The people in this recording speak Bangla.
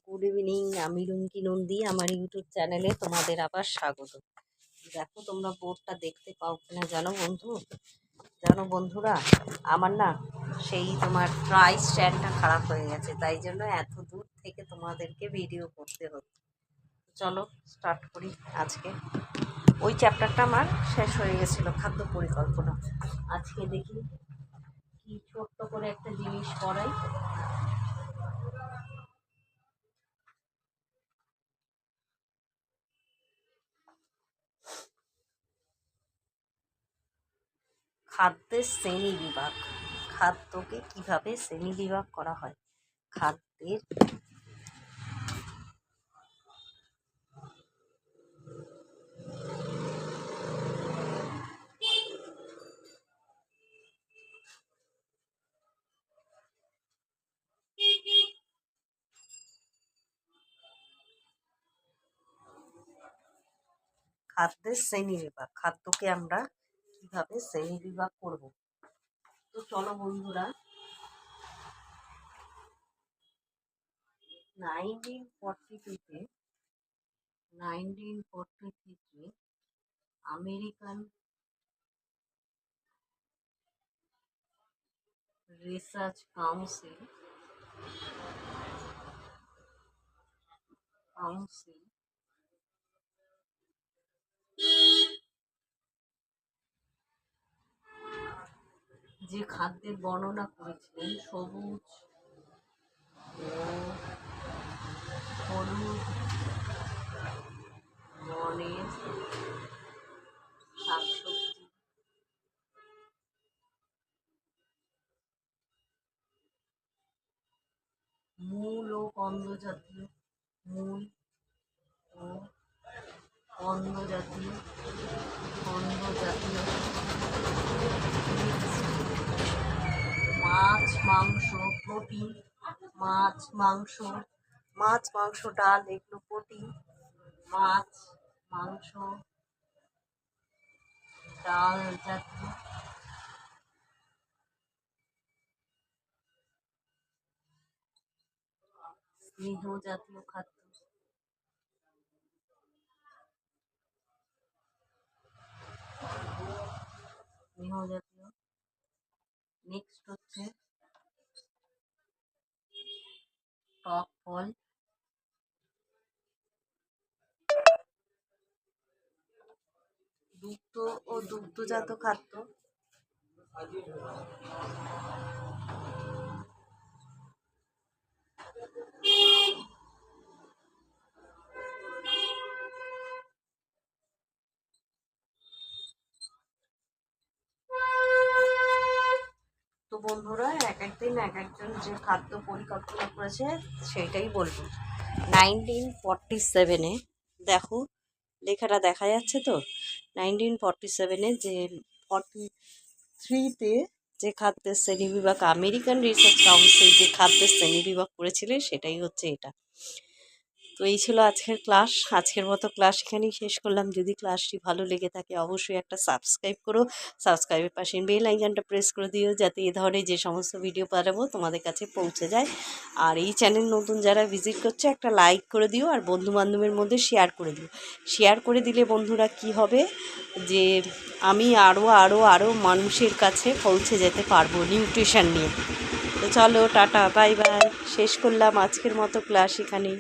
Good evening. আমি রুমকি নন্দী, আমার ইউটিউব চ্যানেলে তোমাদের আবার স্বাগত। দেখো তোমরা বোর্ডটা দেখতে পাও কিনা জানো বন্ধুরা, আমার না সেই তোমার ট্রাই স্ট্যান্ডটা খারাপ হয়ে গেছে, তাই জন্য এত দূর থেকে তোমাদেরকে ভিডিও করতে হচ্ছে। চলো স্টার্ট করি। আজকে ওই চ্যাপ্টারটা আমার শেষ হয়ে গেছিলো, খাদ্য পরিকল্পনা। আজকে দেখি কি ছোট্ট করে একটা জিনিস পড়াই। খাদ্যের শ্রেণী বিভাগ, খাদ্যকে কিভাবে শ্রেণী বিভাগ করা হয়। খাদ্যের শ্রেণী বিভাগ, খাদ্যকে আমরা কিভাবে শ্রেণী বিভাগ করব। তো চলো বন্ধুরা, 1943-তে আমেরিকান রিসার্চ কাউন্সিল যে খাদ্যের বর্ণনা করেছিলেন সবুজ ও হলুদ বর্ণের শাকসবজি, মূল ও কন্দ জাতীয় মাছ মাংস প্রোটিন, মাছ মাংস ডাল, এগুলো প্রোটিন। মাছ মাংস ডাল জাতীয় স্নেহ জাতীয় খাদ্য, নেক্সট হচ্ছে টক ফল, দুগ্ধ ও দুগ্ধজাত খাদ্য, তো বন্ধুরা এক একদিন এক একজন যে খাদ্য পরিকল্পনা করেছে সেইটাই বলবো। 1947-এ দেখো লেখাটা দেখা যাচ্ছে তো, 1947-এ যে 43-তে যে খাদ্যের শ্রেণীবিভাগ আমেরিকান রিসার্চ কাউন্সিল যে খাদ্যের শ্রেণীবিভাগ করেছিলেন সেটাই হচ্ছে এটা। তো এই ছিল আজকের ক্লাস। আজকের মতো ক্লাস এখানেই শেষ করলাম। যদি ক্লাসটি ভালো লেগে থাকে অবশ্যই একটা সাবস্ক্রাইব করো, সাবস্ক্রাইবের পাশে বেল আইকনটা প্রেস করে দিও, যাতে এই ধরনের যে সমস্ত ভিডিও পাঠাবো তোমাদের কাছে পৌঁছে যায়। আর এই চ্যানেল নতুন যারা ভিজিট করছে একটা লাইক করে দিও, আর বন্ধুবান্ধবের মধ্যে শেয়ার করে দিও। শেয়ার করে দিলে বন্ধুরা কি হবে, যে আমি আরও মানুষের কাছে পৌঁছে যেতে পারবো নিউট্রিশন নিয়ে। তো চলো টাটা বাই বাই, শেষ করলাম আজকের মতো ক্লাস এখানেই।